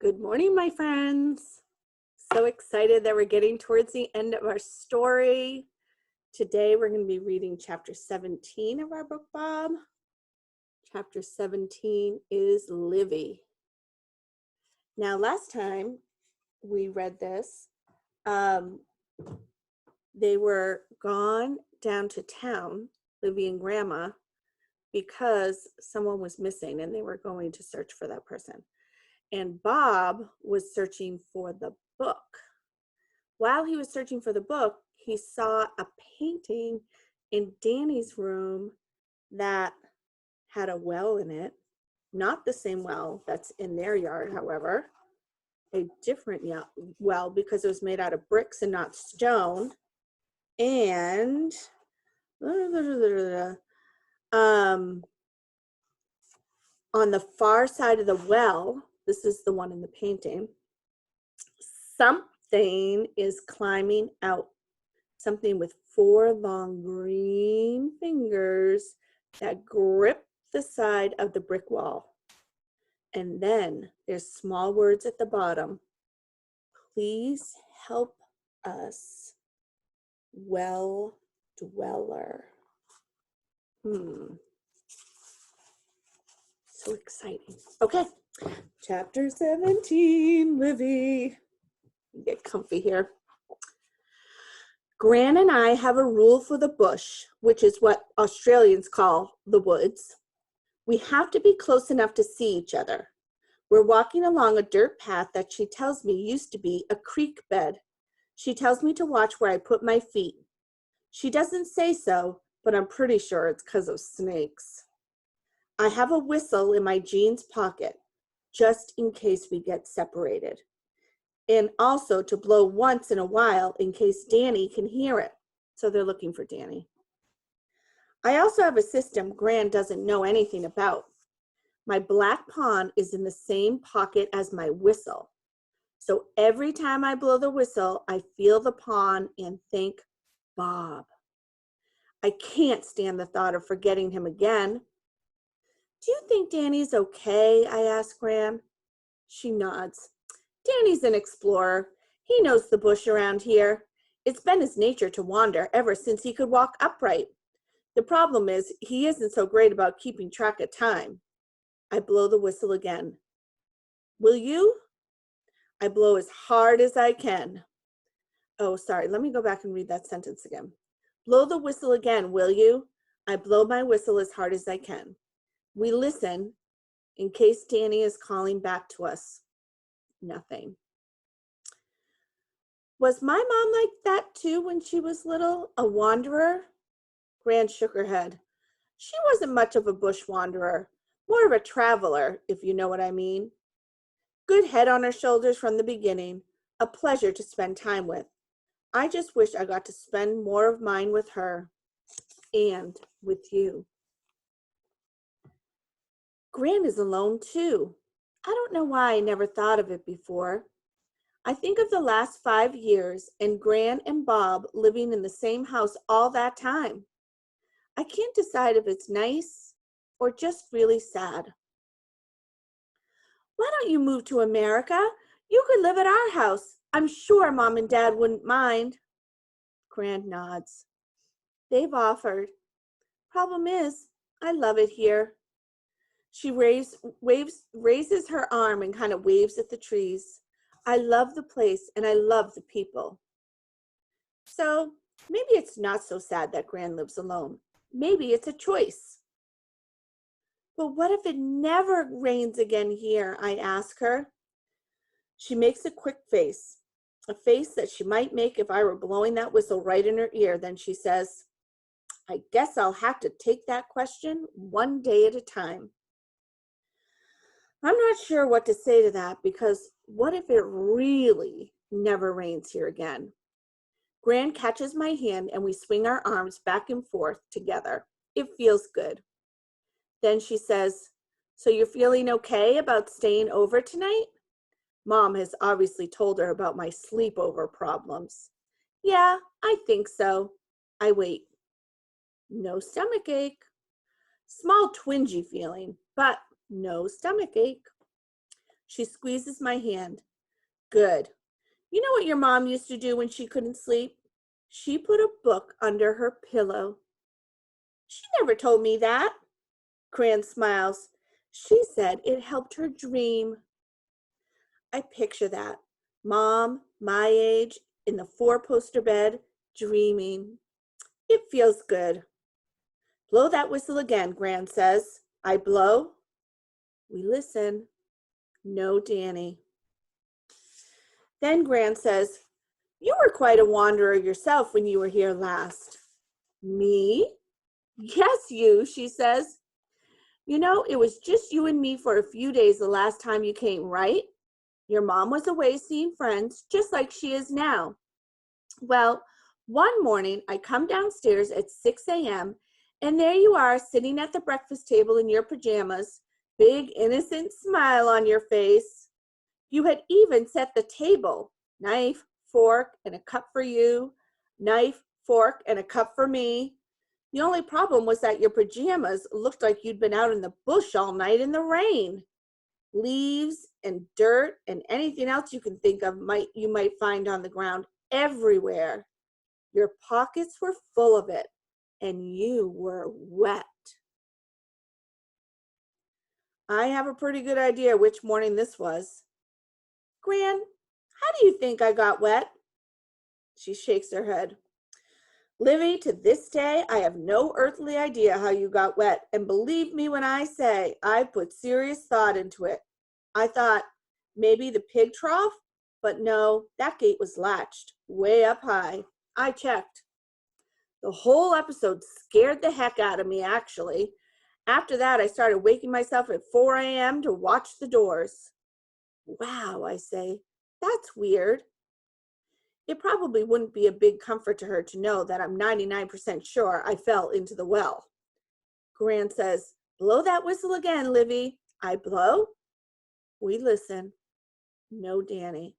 Good morning, my friends. So excited that we're getting towards the end of our story. Today, we're going to be reading chapter 17 of our book, Bob. Chapter 17 is Livy. Now, last time we read this, they were gone down to town, Livy and Grandma, because someone was missing and they were going to search for that person. And Bob was searching for the book. While he was searching for the book, he saw a painting in Danny's room that had a well in it. Not the same well that's in their yard, however. A different well because it was made out of bricks and not stone. And on the far side of the well, this is the one in the painting, something is climbing out. Something with 4 long green fingers that grip the side of the brick wall. And then there's small words at the bottom. Please help us, well dweller. So exciting. Okay, chapter 17, Livy. Get comfy here. Gran and I have a rule for the bush, which is what Australians call the woods. We have to be close enough to see each other. We're walking along a dirt path that she tells me used to be a creek bed. She tells me to watch where I put my feet. She doesn't say so, but I'm pretty sure it's because of snakes. I have a whistle in my jeans pocket, just in case we get separated. And also to blow once in a while in case Danny can hear it. So they're looking for Danny. I also have a system Gran doesn't know anything about. My black pawn is in the same pocket as my whistle. So every time I blow the whistle, I feel the pawn and think, Bob. I can't stand the thought of forgetting him again. Do you think Danny's okay? I ask Gran. She nods. Danny's an explorer. He knows the bush around here. It's been his nature to wander ever since he could walk upright. The problem is he isn't so great about keeping track of time. I blow the whistle again. Will you? I blow as hard as I can. Oh, sorry. Let me go back and read that sentence again. Blow the whistle again, will you? I blow my whistle as hard as I can. We listen in case Danny is calling back to us. Nothing. Was my mom like that too when she was little, a wanderer? Gran shook her head. She wasn't much of a bush wanderer, more of a traveler, if you know what I mean. Good head on her shoulders from the beginning, a pleasure to spend time with. I just wish I got to spend more of mine with her and with you. Gran is alone too. I don't know why I never thought of it before. I think of the last 5 years and Gran and Bob living in the same house all that time. I can't decide if it's nice or just really sad. Why don't you move to America? You could live at our house. I'm sure Mom and Dad wouldn't mind. Gran nods. They've offered. Problem is, I love it here. She raises her arm and kind of waves at the trees. I love the place and I love the people. So maybe it's not so sad that Gran lives alone. Maybe it's a choice. But what if it never rains again here? I ask her. She makes a quick face, a face that she might make if I were blowing that whistle right in her ear. Then she says, I guess I'll have to take that question one day at a time. I'm not sure what to say to that because what if it really never rains here again? Gran catches my hand and we swing our arms back and forth together. It feels good. Then she says, so you're feeling okay about staying over tonight? Mom has obviously told her about my sleepover problems. Yeah, I think so. I wait. No stomach ache. Small twingy feeling, but no stomach ache. She squeezes my hand. Good. You know what your mom used to do when she couldn't sleep? She put a book under her pillow. She never told me that. Gran smiles. She said it helped her dream. I picture that. Mom, my age, in the four-poster bed, dreaming. It feels good. Blow that whistle again, Gran says. I blow. We listen. No Danny. Then Gran says, you were quite a wanderer yourself when you were here last. Me? Yes, you, she says. You know, it was just you and me for a few days the last time you came, right? Your mom was away seeing friends, just like she is now. Well, one morning I come downstairs at 6 a.m. and there you are sitting at the breakfast table in your pajamas, big innocent smile on your face. You had even set the table, knife, fork, and a cup for you, knife, fork, and a cup for me. The only problem was that your pajamas looked like you'd been out in the bush all night in the rain. Leaves and dirt and anything else you can think of you might find on the ground everywhere. Your pockets were full of it, and you were wet. I have a pretty good idea which morning this was. Gran, how do you think I got wet? She shakes her head. Livy, to this day, I have no earthly idea how you got wet, and believe me when I say I put serious thought into it. I thought maybe the pig trough, but no, that gate was latched way up high. I checked. The whole episode scared the heck out of me, actually. After that, I started waking myself at 4 a.m. to watch the doors. Wow, I say, that's weird. It probably wouldn't be a big comfort to her to know that I'm 99% sure I fell into the well. Gran says, blow that whistle again, Livy. I blow. We listen. No Danny.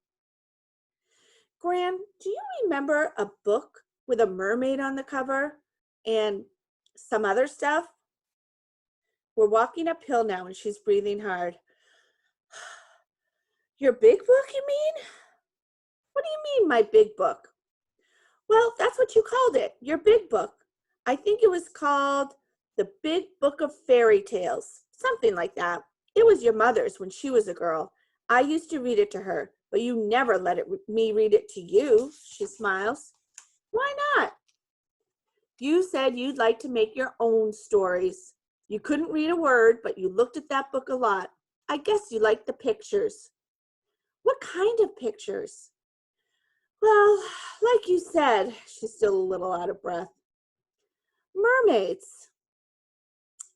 Gran, do you remember a book with a mermaid on the cover and some other stuff? We're walking uphill now and she's breathing hard. Your big book, you mean? What do you mean, my big book? Well, that's what you called it, your big book. I think it was called The Big Book of Fairy Tales, something like that. It was your mother's when she was a girl. I used to read it to her, but you never let me read it to you, she smiles. Why not? You said you'd like to make your own stories. You couldn't read a word, but you looked at that book a lot. I guess you liked the pictures. What kind of pictures? Well, like you said, she's still a little out of breath. Mermaids.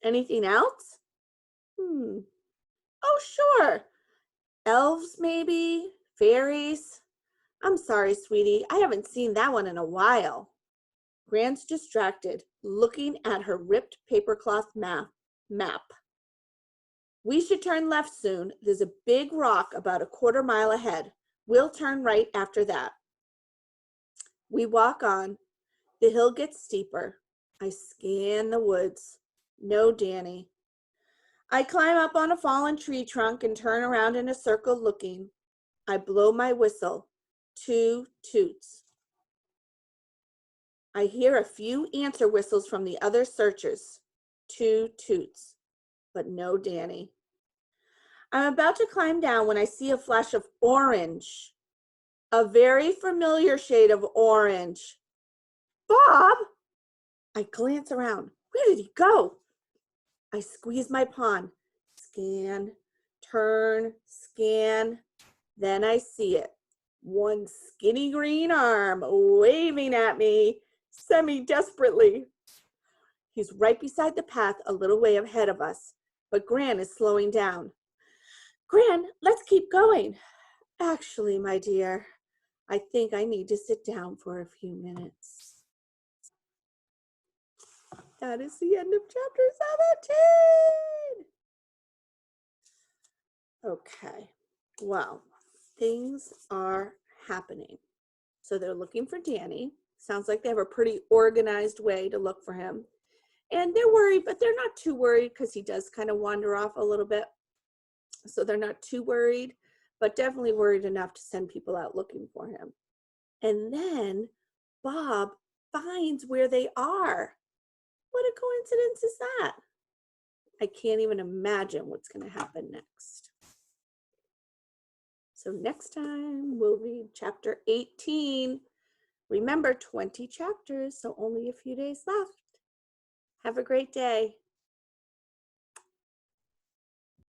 Anything else? Oh, sure. Elves, maybe? Fairies? I'm sorry, sweetie. I haven't seen that one in a while. Gran's distracted, looking at her ripped papercloth map. We should turn left soon. There's a big rock about a quarter mile ahead. We'll turn right after that. We walk on. The hill gets steeper. I scan the woods. No Danny. I climb up on a fallen tree trunk and turn around in a circle looking. I blow my whistle. 2 toots. I hear a few answer whistles from the other searchers. 2 toots. But no Danny. I'm about to climb down when I see a flash of orange. A very familiar shade of orange. Bob! I glance around. Where did he go? I squeeze my palm. Scan, turn, scan. Then I see it. One skinny green arm waving at me semi-desperately. He's right beside the path a little way ahead of us, but Gran is slowing down. Gran, let's keep going. Actually, my dear, I think I need to sit down for a few minutes. That is the end of chapter 17. Okay, well, things are happening. So they're looking for Danny. Sounds like they have a pretty organized way to look for him. And they're worried, but they're not too worried because he does kind of wander off a little bit. So they're not too worried, but definitely worried enough to send people out looking for him. And then Bob finds where they are. What a coincidence is that? I can't even imagine what's going to happen next. So next time we'll read chapter 18. Remember, 20 chapters, so only a few days left. Have a great day.